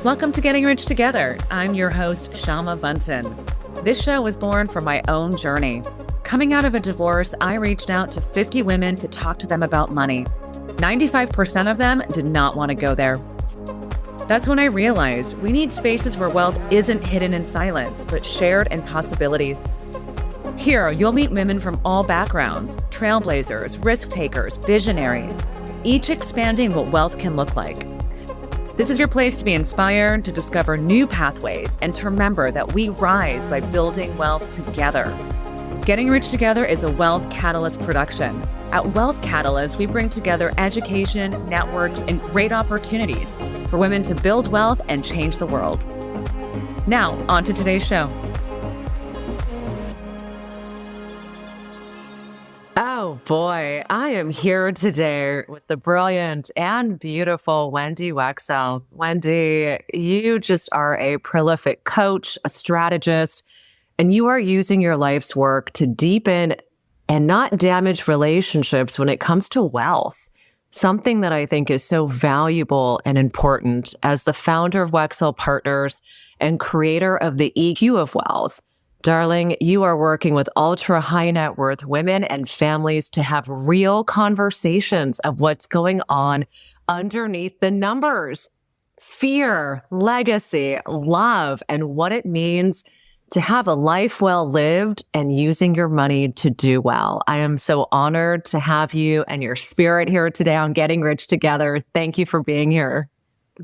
Welcome to Getting Rich Together. I'm your host, Syama Bunten. This show was born from my own journey. Coming out of a divorce, I reached out to 50 women to talk to them about money. 95% of them did not want to go there. That's when I realized we need spaces where wealth isn't hidden in silence, but shared in possibilities. Here, you'll meet women from all backgrounds, trailblazers, risk takers, visionaries, each expanding what wealth can look like. This is your place to be inspired, to discover new pathways, and to remember that we rise by building wealth together. Getting Rich Together is a Wealth Catalyst production. At Wealth Catalyst, we bring together education, networks, and great opportunities for women to build wealth and change the world. Now, on to today's show. Oh boy, I am here today with the brilliant and beautiful Wendy Wecksell. Wendy, you just are a prolific coach, a strategist, and you are using your life's work to deepen and not damage relationships when it comes to wealth. Something that I think is so valuable and important as the founder of Wecksell Partners and creator of the EQ of Wealth. Darling, you are working with ultra high net worth women and families to have real conversations of what's going on underneath the numbers. Fear, legacy, love, and what it means to have a life well lived and using your money to do well. I am so honored to have you and your spirit here today on Getting Rich Together. Thank you for being here.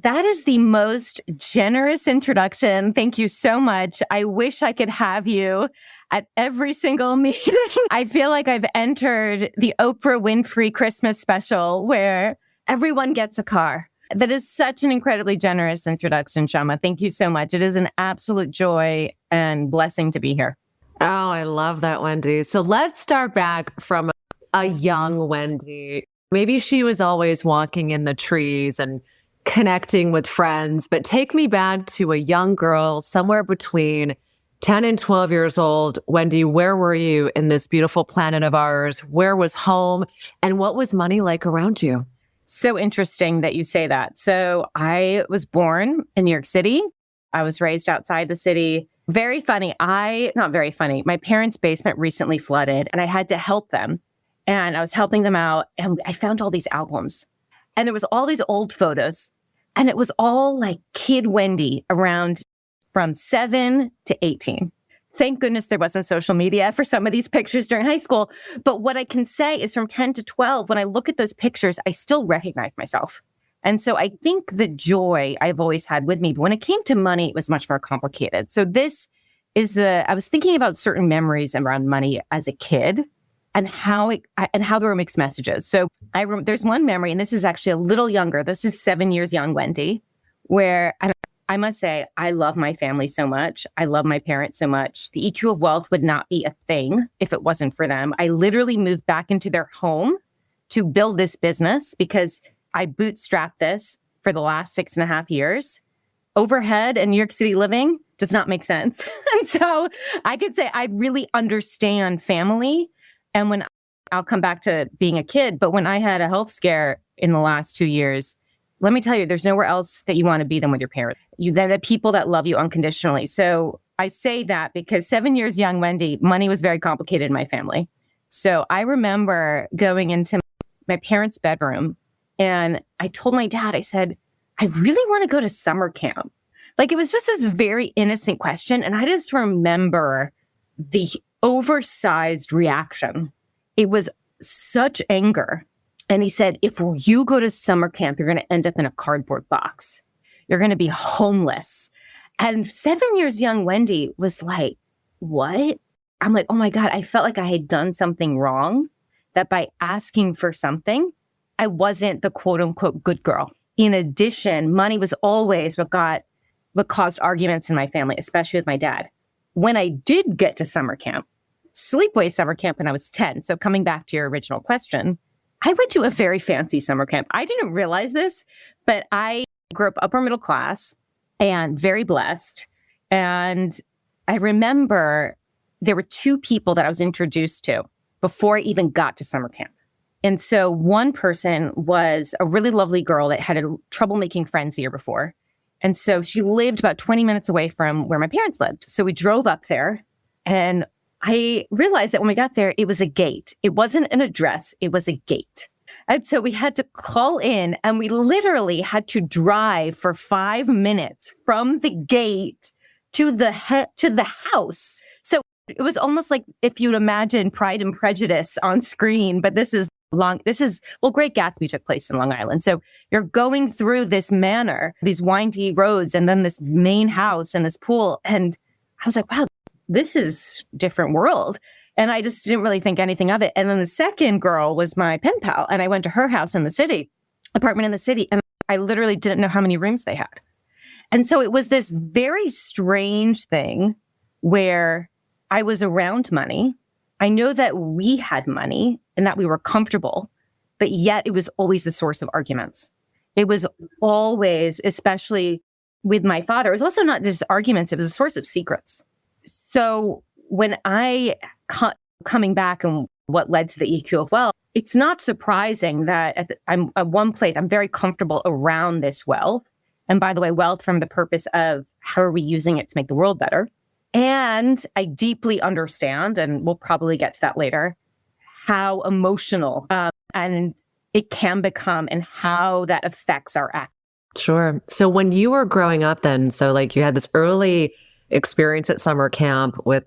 That is the most generous introduction. Thank you so much. I wish I could have you at every single meeting. I feel like I've entered the Oprah Winfrey Christmas special where everyone gets a car. That is such an incredibly generous introduction, Syama. Thank you so much. It is an absolute joy and blessing to be here. Oh, I love that, Wendy. So let's start back from a young Wendy. Maybe she was always walking in the trees and connecting with friends, but take me back to a young girl somewhere between 10 and 12 years old. Wendy, where were you in this beautiful planet of ours? Where was home? And what was money like around you? So interesting that you say that. So I was born in New York City. I was raised outside the city. Very funny. Not very funny. My parents' basement recently flooded and I had to help them. And I was helping them out and I found all these albums. And there was all these old photos. And it was all like kid Wendy around from 7 to 18. Thank goodness there wasn't social media for some of these pictures during high school. But what I can say is from 10 to 12, when I look at those pictures, I still recognize myself. And so I think the joy I've always had with me, but when it came to money, it was much more complicated. So I was thinking about certain memories around money as a kid and how there were mixed messages. So there's one memory, and this is actually a little younger. This is 7 years young Wendy, where I must say, I love my family so much. I love my parents so much. The EQ of Wealth would not be a thing if it wasn't for them. I literally moved back into their home to build this business because I bootstrapped this for the last 6.5 years. Overhead and New York City living does not make sense. And so I could say I really understand family. And I'll come back to being a kid, but when I had a health scare in the last 2 years, let me tell you, there's nowhere else that you want to be than with your parents. They're the people that love you unconditionally. So I say that because 7 years young Wendy, money was very complicated in my family. So I remember going into my parents' bedroom and I told my dad, I said, I really want to go to summer camp. Like it was just this very innocent question. And I just remember the oversized reaction. It was such anger. And he said, if you go to summer camp, you're going to end up in a cardboard box. You're going to be homeless. And 7 years young Wendy was like, what? I'm like, oh my God, I felt like I had done something wrong, that by asking for something, I wasn't the quote unquote good girl. In addition, money was always what caused arguments in my family, especially with my dad. When I did get to summer camp, sleepaway summer camp when I was 10. So coming back to your original question, I went to a very fancy summer camp. I didn't realize this, but I grew up upper middle class and very blessed. And I remember there were two people that I was introduced to before I even got to summer camp. And so one person was a really lovely girl that had trouble making friends the year before. And so she lived about 20 minutes away from where my parents lived. So we drove up there, and I realized that when we got there, it was a gate. It wasn't an address. It was a gate. And so we had to call in, and we literally had to drive for 5 minutes from the gate to the house. So it was almost like if you'd imagine Pride and Prejudice on screen, but Great Gatsby took place in Long Island. So you're going through this manor, these windy roads, and then this main house and this pool. And I was like, wow, this is a different world. And I just didn't really think anything of it. And then the second girl was my pen pal. And I went to her house in the city, apartment in the city. And I literally didn't know how many rooms they had. And so it was this very strange thing where I was around money. I know that we had money and that we were comfortable, but yet it was always the source of arguments. It was always, especially with my father, it was also not just arguments, it was a source of secrets. So when I coming back and what led to the EQ of wealth, it's not surprising that I'm at one place, I'm very comfortable around this wealth. And by the way, wealth from the purpose of how are we using it to make the world better? And I deeply understand, and we'll probably get to that later, how emotional and it can become and how that affects our act. Sure. So when you were growing up then, so like you had this early experience at summer camp with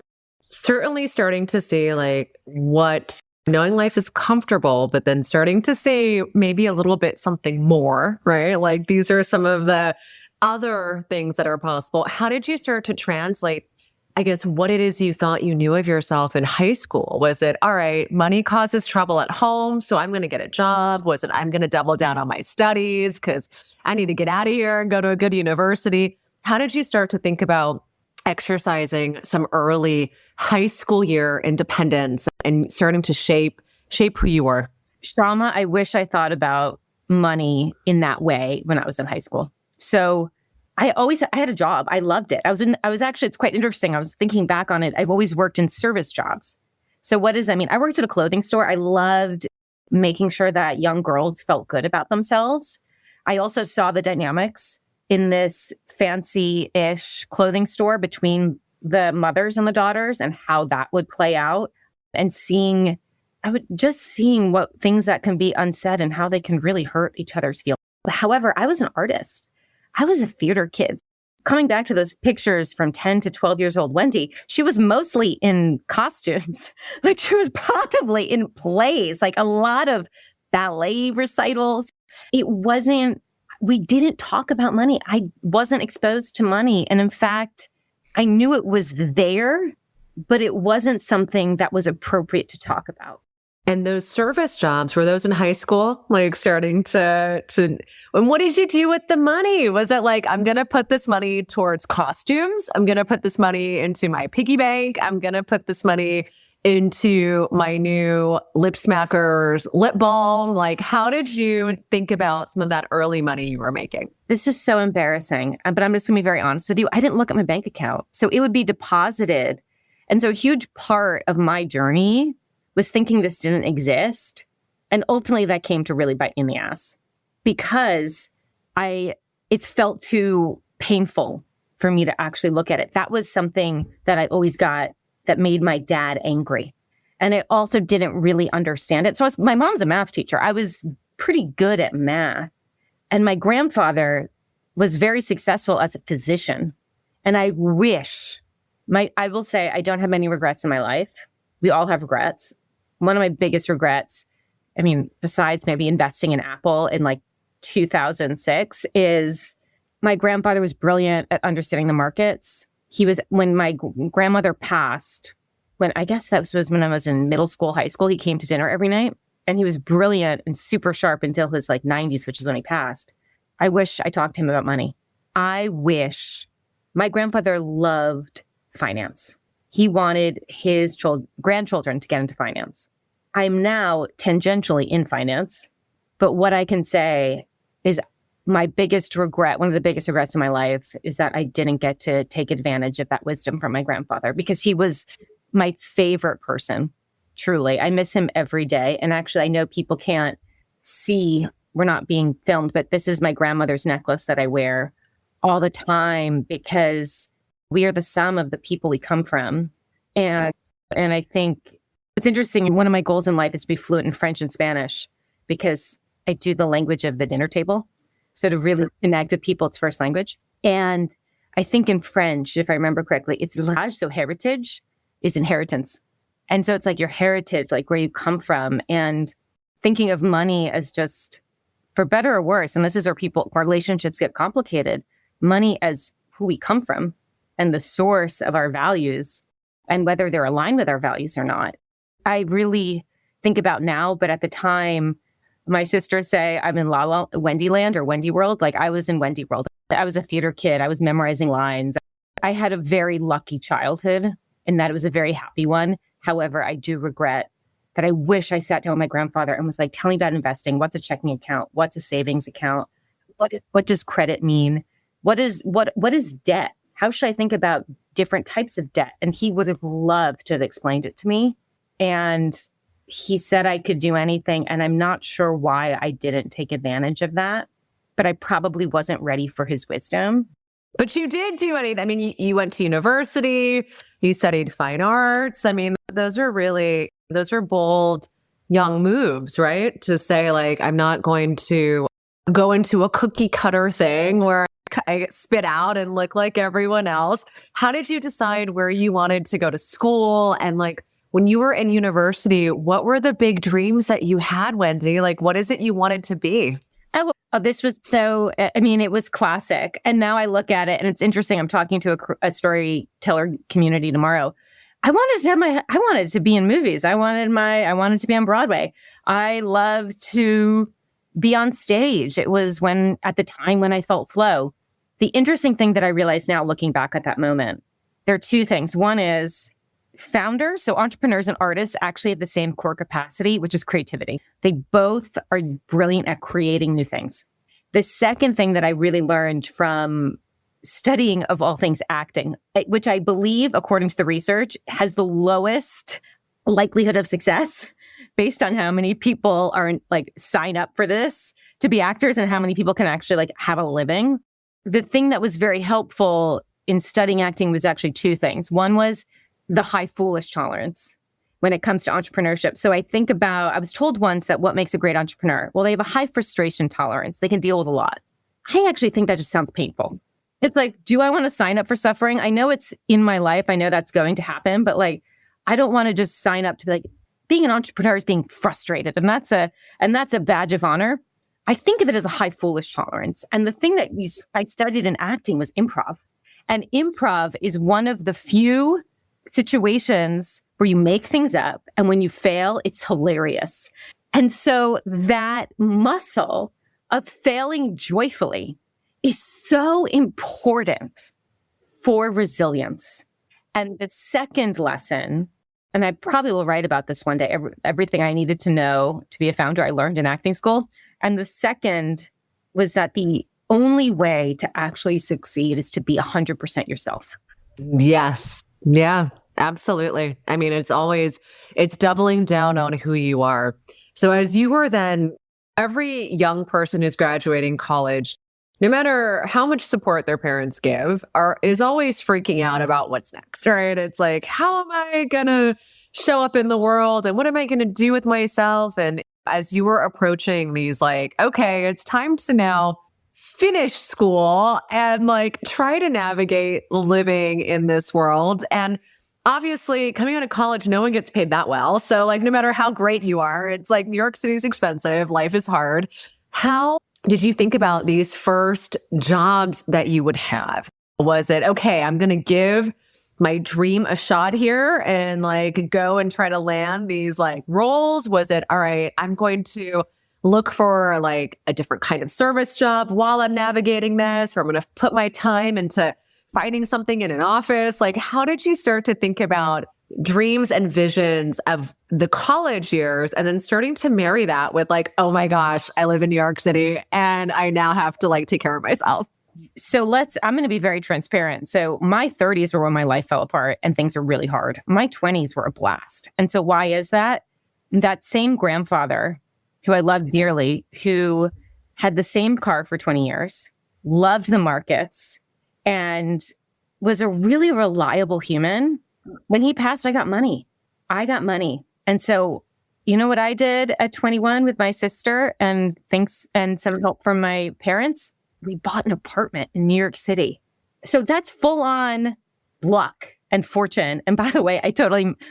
certainly starting to see like what knowing life is comfortable, but then starting to see maybe a little bit something more, right? Like these are some of the other things that are possible. How did you start to translate, I guess, what it is you thought you knew of yourself in high school? Was it, all right, money causes trouble at home, so I'm going to get a job? Was it, I'm going to double down on my studies because I need to get out of here and go to a good university? How did you start to think about exercising some early high school year independence and starting to shape who you were? Syama, I wish I thought about money in that way when I was in high school. So I had a job. I loved it. I was actually, it's quite interesting. I was thinking back on it. I've always worked in service jobs. So what does that mean? I worked at a clothing store. I loved making sure that young girls felt good about themselves. I also saw the dynamics in this fancy-ish clothing store between the mothers and the daughters and how that would play out, and seeing what things that can be unsaid and how they can really hurt each other's feelings. However, I was an artist. I was a theater kid. Coming back to those pictures from 10 to 12 years old Wendy, she was mostly in costumes. Like she was probably in plays, like a lot of ballet recitals. We didn't talk about money. I wasn't exposed to money. And in fact, I knew it was there, but it wasn't something that was appropriate to talk about. And those service jobs, were those in high school? Like starting to, and what did you do with the money? Was it like, I'm going to put this money towards costumes. I'm going to put this money into my piggy bank. I'm going to put this money into my new Lip Smackers lip balm. Like, how did you think about some of that early money you were making? This is so embarrassing, but I'm just going to be very honest with you. I didn't look at my bank account. So it would be deposited. And so a huge part of my journey was thinking this didn't exist. And ultimately that came to really bite me in the ass because it felt too painful for me to actually look at it. That was something that I always got that made my dad angry. And I also didn't really understand it. So my mom's a math teacher. I was pretty good at math. And my grandfather was very successful as a physician. And I will say I don't have many regrets in my life. We all have regrets. One of my biggest regrets, besides maybe investing in Apple in like 2006, is my grandfather was brilliant at understanding the markets. When my grandmother passed, when I guess that was when I was in middle school, high school, he came to dinner every night and he was brilliant and super sharp until his like 90s, which is when he passed. I wish I talked to him about money. I wish my grandfather loved finance. He wanted his grandchildren to get into finance. I'm now tangentially in finance, but what I can say is my biggest regret, one of the biggest regrets in my life, is that I didn't get to take advantage of that wisdom from my grandfather because he was my favorite person. Truly. I miss him every day. And actually, I know people can't see, we're not being filmed, but this is my grandmother's necklace that I wear all the time because we are the sum of the people we come from. And I think it's interesting. One of my goals in life is to be fluent in French and Spanish because I do the language of the dinner table. So to really connect with people, it's first language. And I think in French, if I remember correctly, it's l'héritage, so heritage is inheritance. And so it's like your heritage, like where you come from, and thinking of money as just, for better or worse, and this is where our relationships get complicated, money as who we come from and the source of our values and whether they're aligned with our values or not. I really think about now, but at the time, my sisters say I'm in Wendy Land or Wendy World. Like I was in Wendy World. I was a theater kid. I was memorizing lines. I had a very lucky childhood in that it was a very happy one. However, I do regret that I wish I sat down with my grandfather and was like, tell me about investing. What's a checking account? What's a savings account? What does credit mean? What is debt? How should I think about different types of debt? And he would have loved to have explained it to me. And he said I could do anything. And I'm not sure why I didn't take advantage of that, but I probably wasn't ready for his wisdom. But you did do anything. I mean, you went to university, you studied fine arts. I mean, those were bold young moves, right? To say like, I'm not going to go into a cookie cutter thing where I spit out and look like everyone else. How did you decide where you wanted to go to school? And like, when you were in university, what were the big dreams that you had, Wendy? Like, what is it you wanted to be? Oh, this was it was classic. And now I look at it and it's interesting. I'm talking to a storyteller community tomorrow. I wanted to be in movies. I wanted to be on Broadway. I loved to be on stage. It was at the time when I felt flow. The interesting thing that I realize now looking back at that moment, there are two things. One is founders, so entrepreneurs and artists actually have the same core capacity, which is creativity. They both are brilliant at creating new things. The second thing that I really learned from studying, of all things, acting, which I believe, according to the research, has the lowest likelihood of success based on how many people are sign up for this to be actors and how many people can actually have a living. The thing that was very helpful in studying acting was actually two things. One was the high foolish tolerance when it comes to entrepreneurship. So I was told once that what makes a great entrepreneur? Well, they have a high frustration tolerance. They can deal with a lot. I actually think that just sounds painful. It's like, do I want to sign up for suffering? I know it's in my life. I know that's going to happen, but I don't want to just sign up to be being an entrepreneur is being frustrated. And that's a badge of honor. I think of it as a high foolish tolerance. And the thing that I studied in acting was improv. And improv is one of the few situations where you make things up, and when you fail, it's hilarious. And so that muscle of failing joyfully is so important for resilience. And the second lesson, and I probably will write about this one day, everything I needed to know to be a founder, I learned in acting school. And the second was that the only way to actually succeed is to be 100% yourself. Yes. Yeah, absolutely. I mean, it's doubling down on who you are. So as you were then, every young person who's graduating college, no matter how much support their parents give, is always freaking out about what's next, right? It's like, how am I going to show up in the world? And what am I going to do with myself? And as you were approaching these, okay, it's time to now finish school and try to navigate living in this world. And obviously coming out of college, no one gets paid that well. So no matter how great you are, it's New York City is expensive. Life is hard. How did you think about these first jobs that you would have? Was it, okay, I'm going to give my dream a shot here and go and try to land these roles? Was it, all right, I'm going to look for a different kind of service job while I'm navigating this, or I'm going to put my time into finding something in an office? How did you start to think about dreams and visions of the college years and then starting to marry that with oh my gosh, I live in New York City and I now have to take care of myself? So I'm going to be very transparent. So my 30s were when my life fell apart and things were really hard. My 20s were a blast. And so why is that? That same grandfather who I loved dearly, who had the same car for 20 years, loved the markets, and was a really reliable human. When he passed, I got money. And so, you know what I did at 21 with my sister and some help from my parents? We bought an apartment in New York City. So that's full on luck and fortune. And by the way,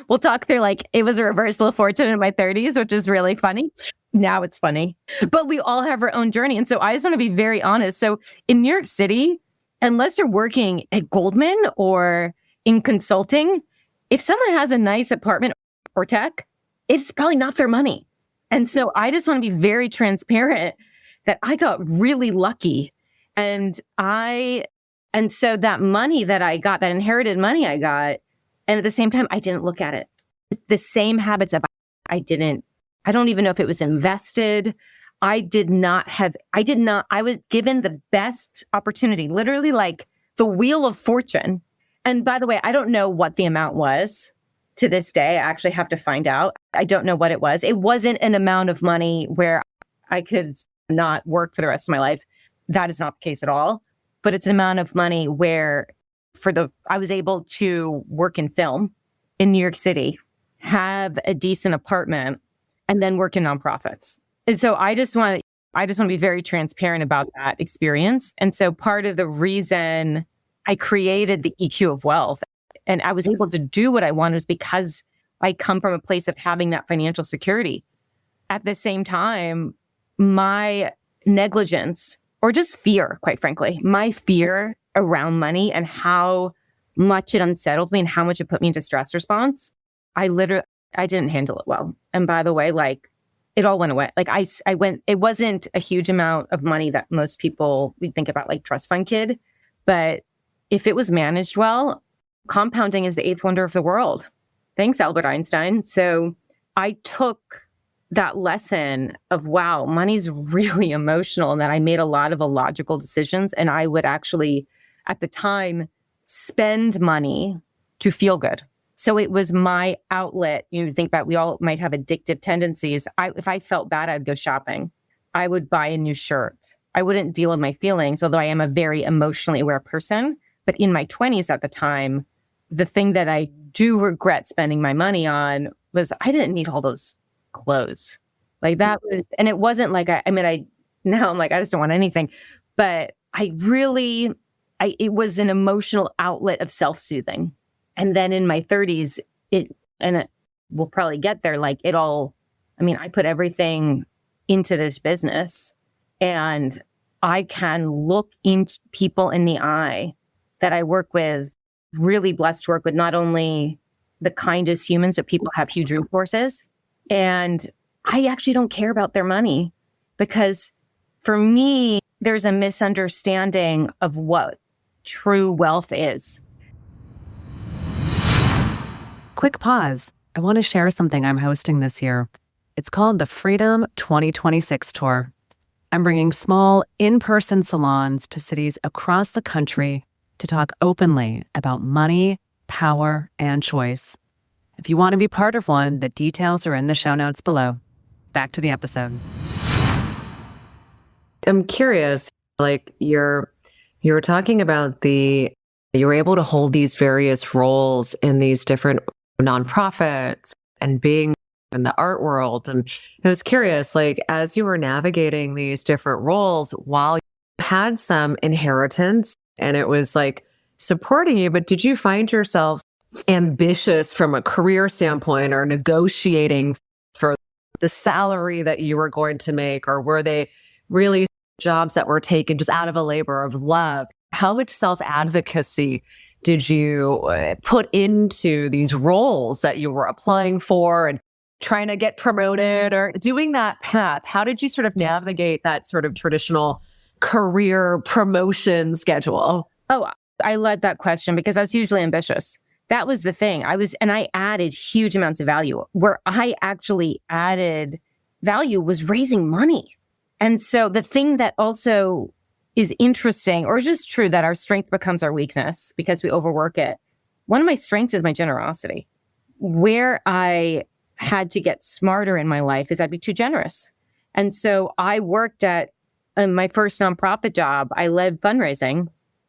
we'll talk through it was a reversal of fortune in my 30s, which is really funny. Now it's funny, but we all have our own journey. And so I just want to be very honest. So in New York City, unless you're working at Goldman or in consulting, if someone has a nice apartment or tech, it's probably not their money. And so I just want to be very transparent that I got really lucky. And so that money that I got, that inherited money I got, and at the same time, I didn't look at it. The same habits of I don't even know if it was invested. I was given the best opportunity, literally like the wheel of fortune. And by the way, I don't know what the amount was to this day. I actually have to find out. I don't know what it was. It wasn't an amount of money where I could not work for the rest of my life. That is not the case at all. But it's an amount of money where I was able to work in film in New York City, have a decent apartment, and then work in nonprofits. And so I just want to be very transparent about that experience. And so part of the reason I created the EQ of wealth and I was able to do what I wanted was because I come from a place of having that financial security. At the same time, my negligence or just fear, quite frankly, my fear around money and how much it unsettled me and how much it put me into stress response, I didn't handle it well. And by the way, it all went away. It wasn't a huge amount of money that most people, we think about trust fund kid, but if it was managed well, compounding is the eighth wonder of the world. Thanks, Albert Einstein. So I took that lesson of, wow, money's really emotional, and that I made a lot of illogical decisions. And I would actually, at the time, spend money to feel good. So it was my outlet. You think about, we all might have addictive tendencies. If I felt bad, I'd go shopping. I would buy a new shirt. I wouldn't deal with my feelings, although I am a very emotionally aware person. But in my 20s at the time, the thing that I do regret spending my money on was I didn't need all those clothes. That was, and it wasn't now I'm I just don't want anything. But it was an emotional outlet of self-soothing. And then in my 30s, we'll probably get there, I put everything into this business, and I can look into people in the eye that I work with, really blessed to work with not only the kindest humans, but people have huge resources. And I actually don't care about their money, because for me, there's a misunderstanding of what true wealth is. Quick pause. I want to share something I'm hosting this year. It's called the Freedom 2026 Tour. I'm bringing small in-person salons to cities across the country to talk openly about money, power, and choice. If you want to be part of one, the details are in the show notes below. Back to the episode. I'm curious, you were talking about you were able to hold these various roles in these different nonprofits and being in the art world. And I was curious, as you were navigating these different roles, while you had some inheritance and it was supporting you, but did you find yourself ambitious from a career standpoint or negotiating for the salary that you were going to make? Or were they really jobs that were taken just out of a labor of love? How much self-advocacy did you put into these roles that you were applying for and trying to get promoted or doing that path? How did you sort of navigate that sort of traditional career promotion schedule? Oh, I love that question because I was hugely ambitious. That was the thing. And I added huge amounts of value. Where I actually added value was raising money. And so the thing that also is interesting, or is just true, that our strength becomes our weakness because we overwork it. One of my strengths is my generosity. Where I had to get smarter in my life is I'd be too generous. And so I worked at in my first nonprofit job, I led fundraising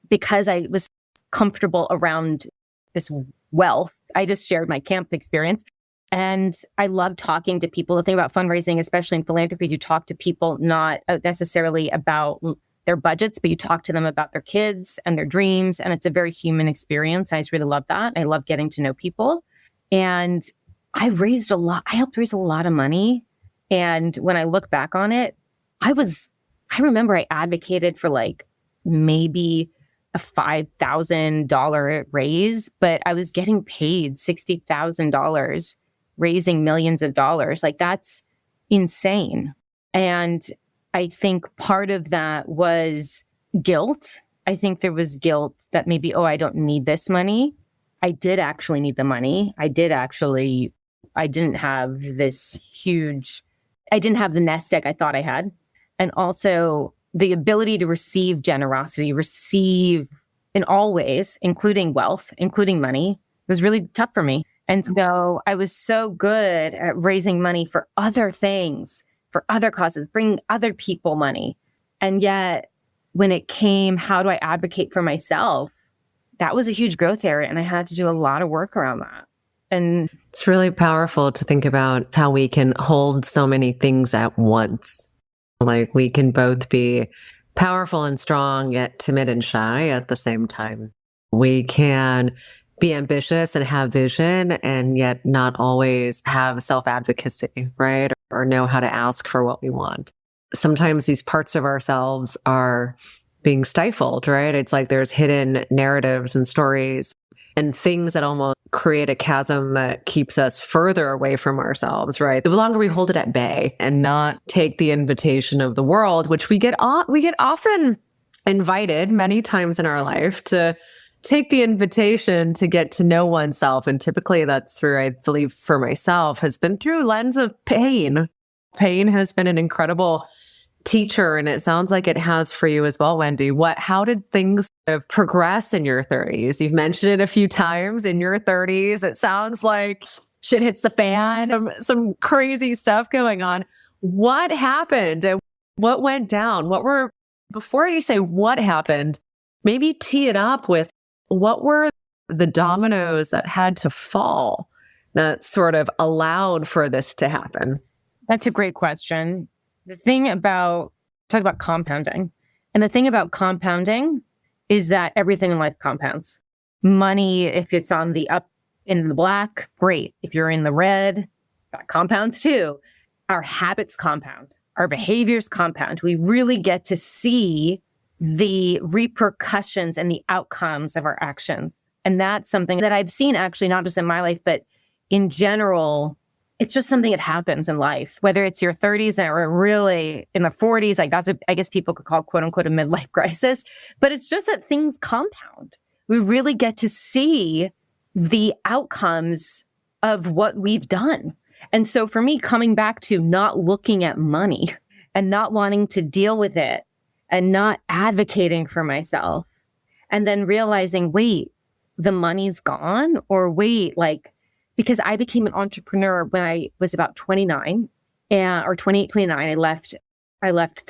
because I was comfortable around this wealth. I just shared my camp experience. And I love talking to people. The thing about fundraising, especially in philanthropy, is you talk to people not necessarily about their budgets, but you talk to them about their kids and their dreams. And it's a very human experience. I just really love that. I love getting to know people. And I helped raise a lot of money. And when I look back on it, I remember I advocated for like maybe a $5,000 raise, but I was getting paid $60,000 raising millions of dollars. Like that's insane. And I think part of that was guilt. I think there was guilt that maybe, I don't need this money. I did actually need the money. I didn't have I didn't have the nest egg I thought I had. And also the ability to receive generosity, receive in all ways, including wealth, including money, was really tough for me. And so I was so good at raising money for other things, for other causes, bringing other people money. And yet when it came, how do I advocate for myself? That was a huge growth area. And I had to do a lot of work around that. And it's really powerful to think about how we can hold so many things at once. Like we can both be powerful and strong, yet timid and shy at the same time. We can be ambitious and have vision and yet not always have self-advocacy, right? Or know how to ask for what we want. Sometimes these parts of ourselves are being stifled, right? It's like there's hidden narratives and stories and things that almost create a chasm that keeps us further away from ourselves, right? The longer we hold it at bay and not take the invitation of the world, which we get often invited many times in our life to take the invitation to get to know oneself. And typically that's through, I believe for myself, has been through lens of pain. Pain has been an incredible teacher. And it sounds like it has for you as well, Wendy. How did things have progressed in your 30s? You've mentioned it a few times in your 30s. It sounds like shit hits the fan, some crazy stuff going on. What happened? What went down? Before you say what happened, maybe tee it up with what were the dominoes that had to fall that sort of allowed for this to happen? That's a great question. Talk about compounding. And the thing about compounding is that everything in life compounds. Money, if it's on the up in the black, great. If you're in the red, that compounds too. Our habits compound. Our behaviors compound. We really get to see the repercussions and the outcomes of our actions. And that's something that I've seen actually, not just in my life, but in general. It's just something that happens in life, whether it's your 30s or really in the 40s, like I guess people could call quote unquote a midlife crisis, but it's just that things compound. We really get to see the outcomes of what we've done. And so for me, coming back to not looking at money and not wanting to deal with it and not advocating for myself and then realizing, wait, the money's gone, or wait, because I became an entrepreneur when I was about 29 or 28, 29. I left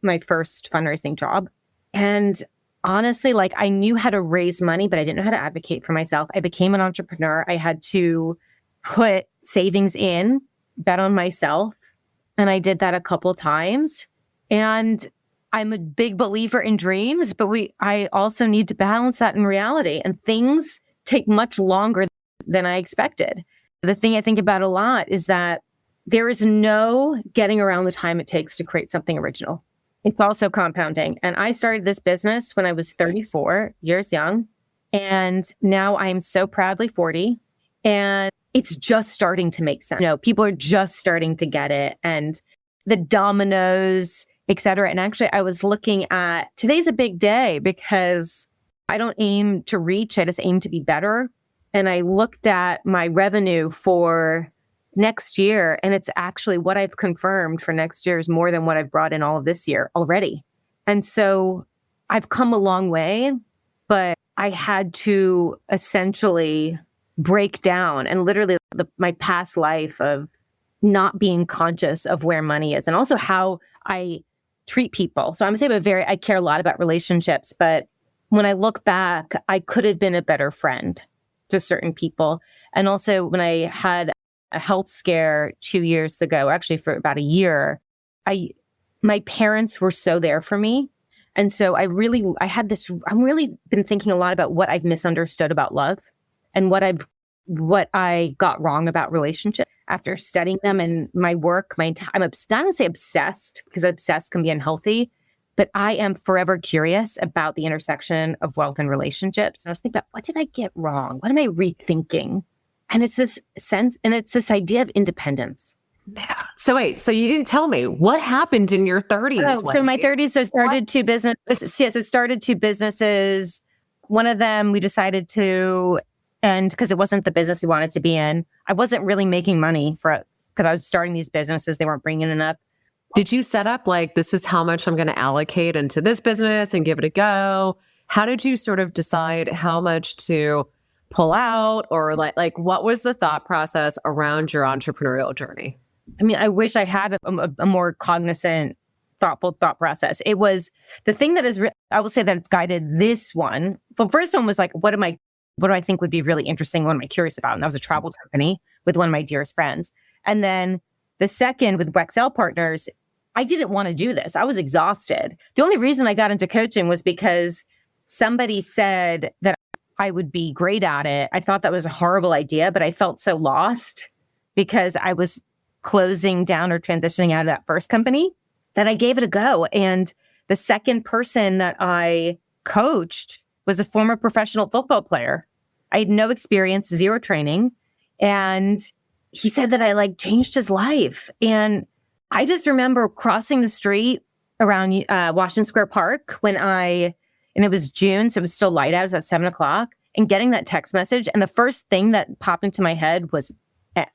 my first fundraising job. And honestly, I knew how to raise money, but I didn't know how to advocate for myself. I became an entrepreneur. I had to put savings in, bet on myself. And I did that a couple times. And I'm a big believer in dreams, but I also need to balance that in reality. And things take much longer than I expected. The thing I think about a lot is that there is no getting around the time it takes to create something original. It's also compounding. And I started this business when I was 34 years young. And now I'm so proudly 40. And it's just starting to make sense. People are just starting to get it. And the dominoes, et cetera. And actually, I was looking at, today's a big day because I don't aim to reach, I just aim to be better. And I looked at my revenue for next year, and it's actually what I've confirmed for next year is more than what I've brought in all of this year already. And so I've come a long way, but I had to essentially break down and literally my past life of not being conscious of where money is and also how I treat people. So I'm saying I care a lot about relationships, but when I look back, I could have been a better friend to certain people. And also when I had a health scare 2 years ago, actually for about a year, my parents were so there for me. And so I'm really been thinking a lot about what I've misunderstood about love and what I got wrong about relationships after studying them and my work. I'm not going to say obsessed, because obsessed can be unhealthy, but I am forever curious about the intersection of wealth and relationships. And I was thinking about, what did I get wrong? What am I rethinking? And it's this sense, and it's this idea of independence. Yeah. So wait, so you didn't tell me what happened in your 30s. Oh, so my 30s, I started two businesses. Yes, I started two businesses. One of them we decided to end because it wasn't the business we wanted to be in. I wasn't really making money because I was starting these businesses. They weren't bringing enough. Did you set up like, this is how much I'm going to allocate into this business and give it a go? How did you sort of decide how much to pull out, or like what was the thought process around your entrepreneurial journey? I mean, I wish I had a more cognizant, thoughtful thought process. It was the thing that I will say that it's guided this one. The first one was like, what do I think would be really interesting? What am I curious about? And that was a travel company with one of my dearest friends. And then the second with Wecksell Partners, I didn't want to do this. I was exhausted. The only reason I got into coaching was because somebody said that I would be great at it. I thought that was a horrible idea, but I felt so lost because I was closing down or transitioning out of that first company that I gave it a go. And the second person that I coached was a former professional football player. I had no experience, zero training. And he said that I changed his life. And I just remember crossing the street around Washington Square Park and it was June, so it was still light out. It was at 7:00, and getting that text message. And the first thing that popped into my head was F,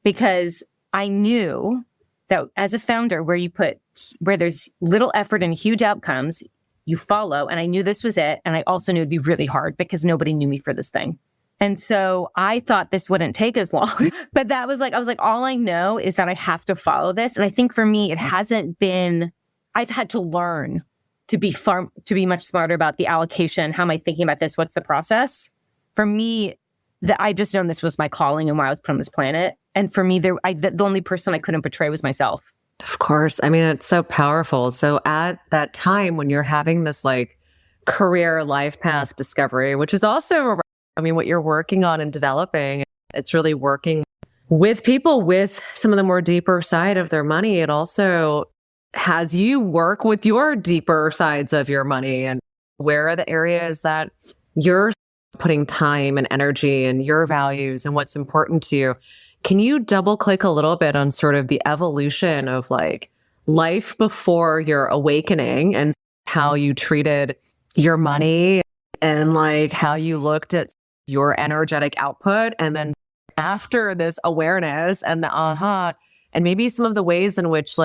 because I knew that as a founder, where there's little effort and huge outcomes, you follow. And I knew this was it. And I also knew it'd be really hard because nobody knew me for this thing. And so I thought this wouldn't take as long, but I was like, all I know is that I have to follow this. And I think for me, I've had to learn to be much smarter about the allocation. How am I thinking about this? What's the process? For me, I just known this was my calling and why I was put on this planet. And for me, the only person I couldn't betray was myself. Of course. I mean, it's so powerful. So at that time when you're having this career life path discovery, which is also, what you're working on and developing, it's really working with people with some of the more deeper side of their money. It also has you work with your deeper sides of your money, and where are the areas that you're putting time and energy and your values and what's important to you. Can you double click a little bit on sort of the evolution of life before your awakening and how you treated your money and how you looked at your energetic output, and then after this awareness and the aha, and maybe some of the ways in which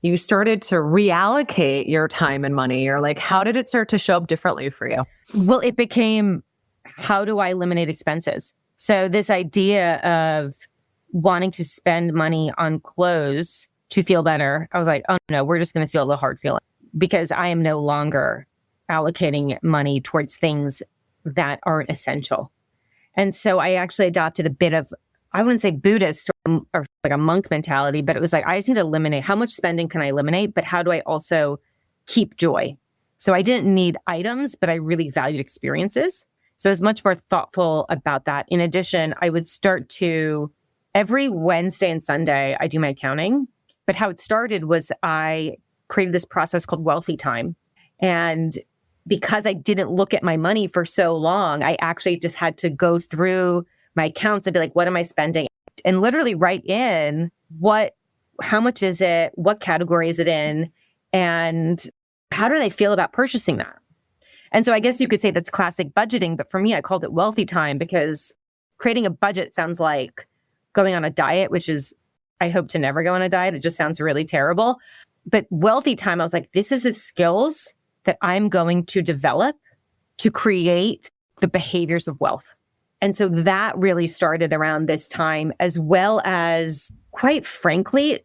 you started to reallocate your time and money, or how did it start to show up differently for you? Well, it became, how do I eliminate expenses? So this idea of wanting to spend money on clothes to feel better, I was like, oh no, we're just going to feel the hard feeling, because I am no longer allocating money towards things that aren't essential. And so I actually adopted a bit of, I wouldn't say Buddhist or a monk mentality, but it was I just need to eliminate, how much spending can I eliminate, but how do I also keep joy? So I didn't need items, but I really valued experiences. So I was much more thoughtful about that. In addition, I would start to, every Wednesday and Sunday, I do my accounting. But how it started was I created this process called Wealthy Time. And because I didn't look at my money for so long, I actually just had to go through my accounts and be like, what am I spending? And literally write in how much is it? What category is it in? And how did I feel about purchasing that? And so I guess you could say that's classic budgeting, but for me, I called it Wealthy Time because creating a budget sounds like going on a diet, which is, I hope to never go on a diet. It just sounds really terrible. But Wealthy Time, I was like, this is the skills that I'm going to develop to create the behaviors of wealth. And so that really started around this time, as well as, quite frankly,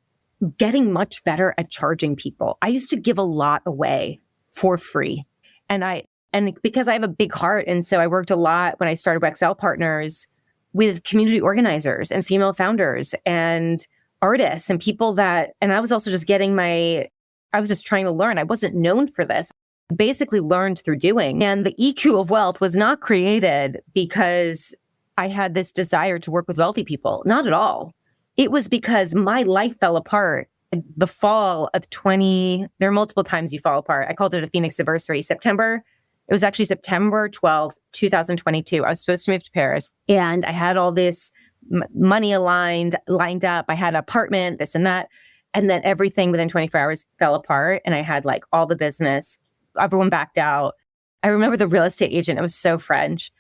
getting much better at charging people. I used to give a lot away for free. And because I have a big heart, and so I worked a lot when I started Wecksell Partners with community organizers and female founders and artists and people and I was also just I was just trying to learn. I wasn't known for this. Basically learned through doing. And the EQ of wealth was not created because I had this desire to work with wealthy people. Not at all. It was because my life fell apart. The fall of there are multiple times you fall apart. I called it a Phoenix anniversary. It was actually September 12th, 2022. I was supposed to move to Paris and I had all this money lined up. I had an apartment, this and that. And then everything within 24 hours fell apart. And I had like all the business. Everyone backed out. I remember the real estate agent. It was so French.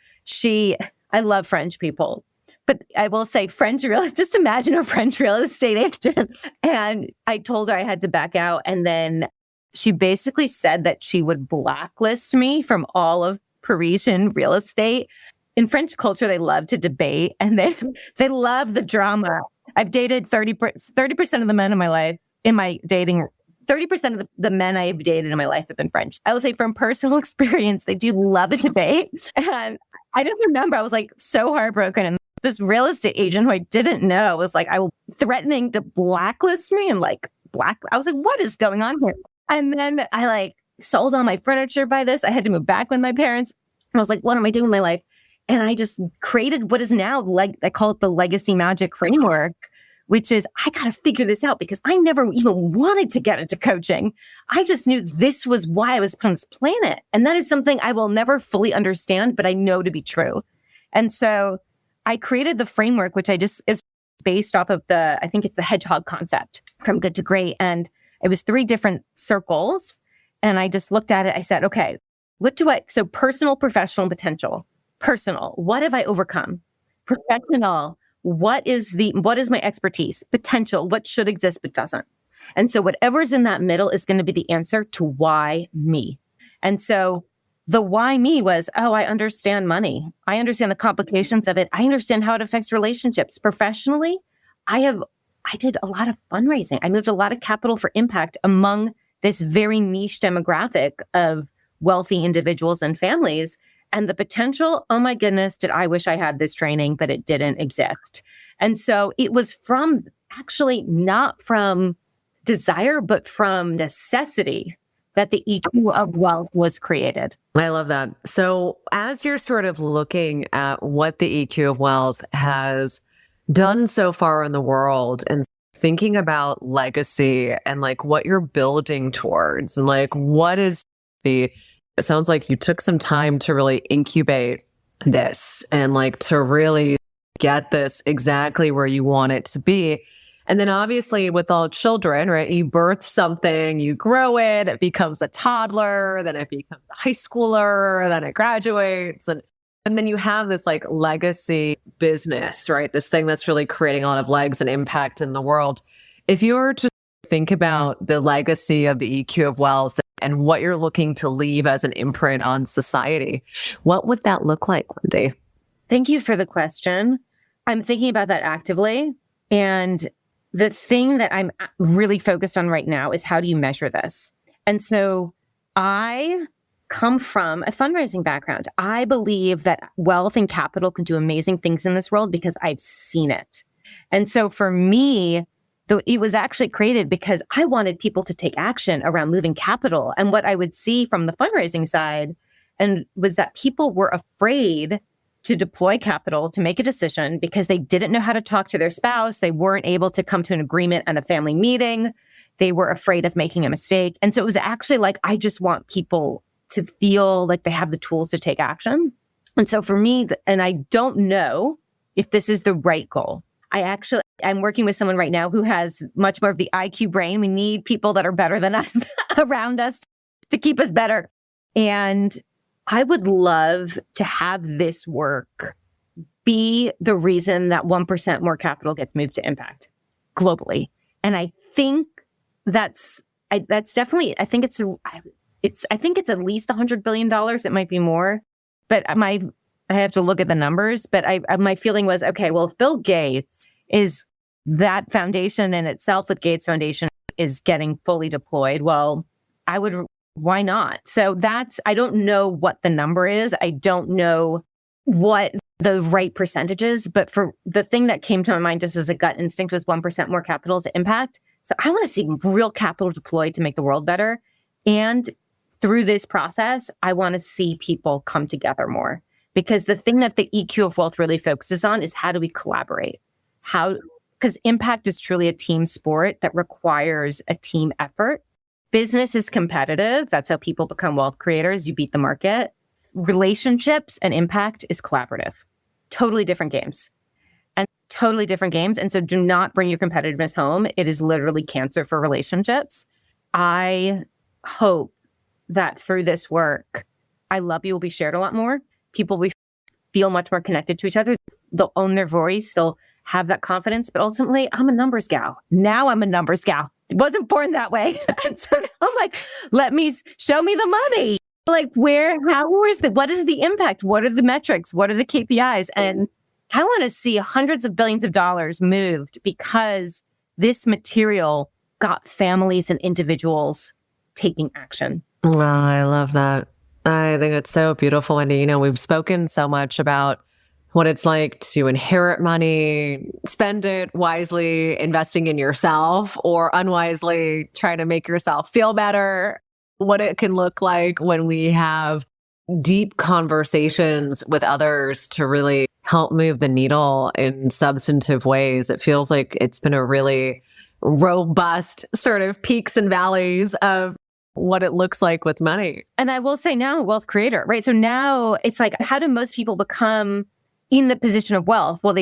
I love French people. But I will say just imagine a French real estate agent. And I told her I had to back out. And then she basically said that she would blacklist me from all of Parisian real estate. In French culture, they love to debate and they love the drama. I've dated 30% of the men in my life, 30% of the men I've dated in my life have been French. I will say from personal experience, they do love a debate. And I just remember I was like so heartbroken. And this real estate agent who I didn't know was like, threatening to blacklist me and I was like, what is going on here? And then I sold all my furniture by this. I had to move back with my parents. And I was like, what am I doing with my life? And I just created what is now I call it the legacy magic framework, which is I got to figure this out because I never even wanted to get into coaching. I just knew this was why I was put on this planet. And that is something I will never fully understand, but I know to be true. And so I created the framework, which is based off of I think it's the hedgehog concept from good to great. And it was 3 different circles. And I just looked at it. I said, okay, so personal, professional, and potential. Personal, what have I overcome? Professional, what is my expertise? Potential, what should exist but doesn't? And so whatever's in that middle is going to be the answer to why me. And so the why me was, I understand money. I understand the complications of it. I understand how it affects relationships. Professionally, I did a lot of fundraising. I moved a lot of capital for impact among this very niche demographic of wealthy individuals and families. And the potential, oh my goodness, did I wish I had this training, but it didn't exist. And so it was not from desire, but from necessity that the EQ of wealth was created. I love that. So as you're sort of looking at what the EQ of wealth has done so far in the world and thinking about legacy and what you're building towards and what is it sounds like you took some time to really incubate this and to really get this exactly where you want it to be. And then obviously with all children, right, you birth something, you grow it, it becomes a toddler, then it becomes a high schooler, then it graduates. And then you have this legacy business, right? This thing that's really creating a lot of legs and impact in the world. If you were to think about the legacy of the EQ of wealth and what you're looking to leave as an imprint on society, what would that look like, Wendy? Thank you for the question. I'm thinking about that actively. And the thing that I'm really focused on right now is how do you measure this? And so I come from a fundraising background. I believe that wealth and capital can do amazing things in this world because I've seen it. And so for me, it was actually created because I wanted people to take action around moving capital. And what I would see from the fundraising side was that people were afraid to deploy capital, to make a decision because they didn't know how to talk to their spouse. They weren't able to come to an agreement at a family meeting. They were afraid of making a mistake. And so it was actually I just want people to feel like they have the tools to take action. And so for me, and I don't know if this is the right goal. I'm working with someone right now who has much more of the IQ brain. We need people that are better than us around us to keep us better. And I would love to have this work be the reason that 1% more capital gets moved to impact globally. And I think that's definitely, I think it's at least $100 billion. It might be more, but I have to look at the numbers. But my feeling was, okay, well, if Bill Gates is that foundation in itself with Gates Foundation is getting fully deployed. Well, why not? So I don't know what the number is. I don't know what the right percentage is, but for the thing that came to my mind just as a gut instinct was 1% more capital to impact. So I want to see real capital deployed to make the world better. And through this process, I want to see people come together more, because the thing that the EQ of wealth really focuses on is how do we collaborate? Because impact is truly a team sport that requires a team effort. Business is competitive. That's how people become wealth creators. You beat the market. Relationships and impact is collaborative. Totally different games. And so do not bring your competitiveness home. It is literally cancer for relationships. I hope that through this work, I love you will be shared a lot more. People will feel much more connected to each other. They'll own their voice. They'll have that confidence. But ultimately, I'm a numbers gal. Now I'm a numbers gal. Wasn't born that way. And so I'm like, show me the money. Like what is the impact? What are the metrics? What are the KPIs? And I want to see hundreds of billions of dollars moved because this material got families and individuals taking action. Wow, I love that. I think it's so beautiful, Wendy. We've spoken so much about what it's like to inherit money, spend it wisely, investing in yourself, or unwisely trying to make yourself feel better, what it can look like when we have deep conversations with others to really help move the needle in substantive ways. It feels like it's been a really robust sort of peaks and valleys of what it looks like with money. And I will say now, wealth creator, right? So now it's like, how do most people become in the position of wealth? Well,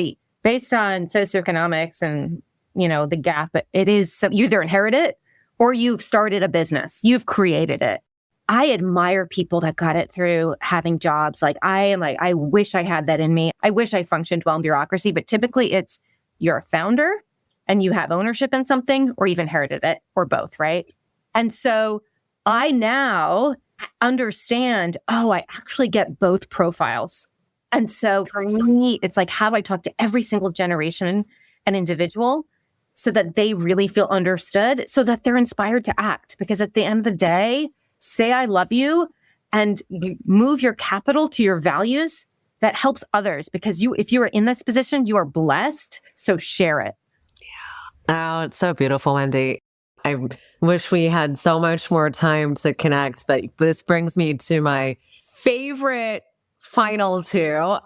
based on socioeconomics and, the gap, it is you either inherit it or you've started a business. You've created it. I admire people that got it through having jobs. I wish I had that in me. I wish I functioned well in bureaucracy, but typically it's you're a founder and you have ownership in something, or you've inherited it, or both, right? And so I now understand, I actually get both profiles. And so for me, it's like, how do I talk to every single generation and individual so that they really feel understood, so that they're inspired to act? Because at the end of the day, say I love you and you move your capital to your values. That helps others, because if you are in this position, you are blessed. So share it. Yeah. Oh, it's so beautiful, Wendy. I wish we had so much more time to connect, but this brings me to my favorite final two.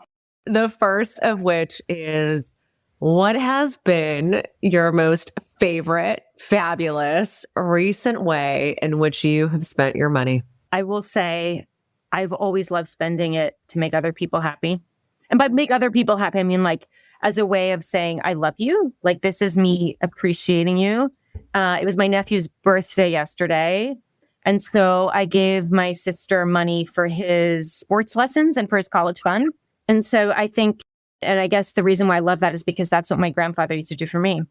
The first of which is, what has been your most favorite, fabulous, recent way in which you have spent your money? I will say I've always loved spending it to make other people happy. And by make other people happy, I mean like as a way of saying, I love you. Like, this is me appreciating you. It was my nephew's birthday yesterday. And so I gave my sister money for his sports lessons and for his college fund. And so I think, and I guess the reason why I love that is because that's what my grandfather used to do for me.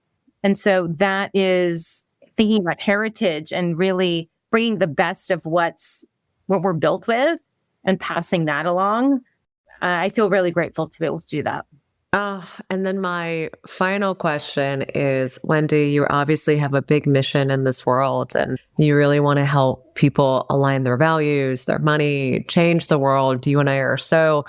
And so that is thinking about heritage and really bringing the best of what we're built with and passing that along. I feel really grateful to be able to do that. And then my final question is, Wendy, you obviously have a big mission in this world, and you really want to help people align their values, their money, change the world. You and I are so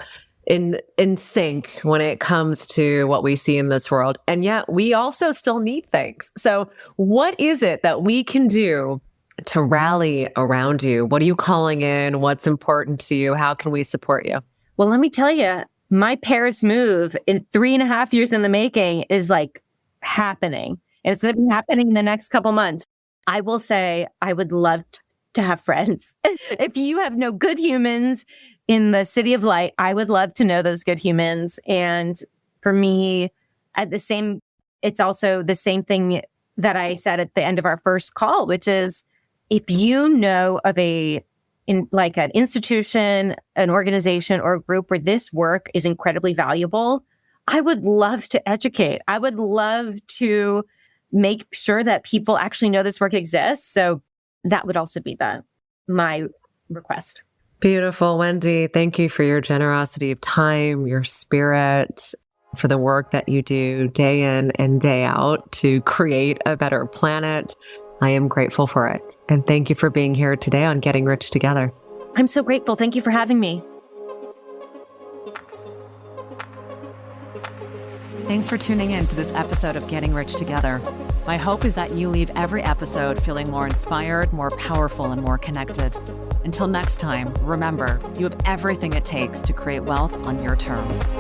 in sync when it comes to what we see in this world. And yet we also still need things. So what is it that we can do to rally around you? What are you calling in? What's important to you? How can we support you? Well, let me tell you, my Paris move in 3.5 years in the making is like happening. And it's going to be happening in the next couple months. I will say I would love to have friends. If you have no good humans in the city of light, I would love to know those good humans. And for me, it's also the same thing that I said at the end of our first call, which is, if you know of an institution, an organization, or a group where this work is incredibly valuable, I would love to educate. I would love to make sure that people actually know this work exists. So that would also be my request. Beautiful, Wendy. Thank you for your generosity of time, your spirit. for the work that you do day in and day out to create a better planet. I am grateful for it. And thank you for being here today on Getting Rich Together. I'm so grateful. Thank you for having me. Thanks for tuning in to this episode of Getting Rich Together. My hope is that you leave every episode feeling more inspired, more powerful, and more connected. Until next time, remember, you have everything it takes to create wealth on your terms.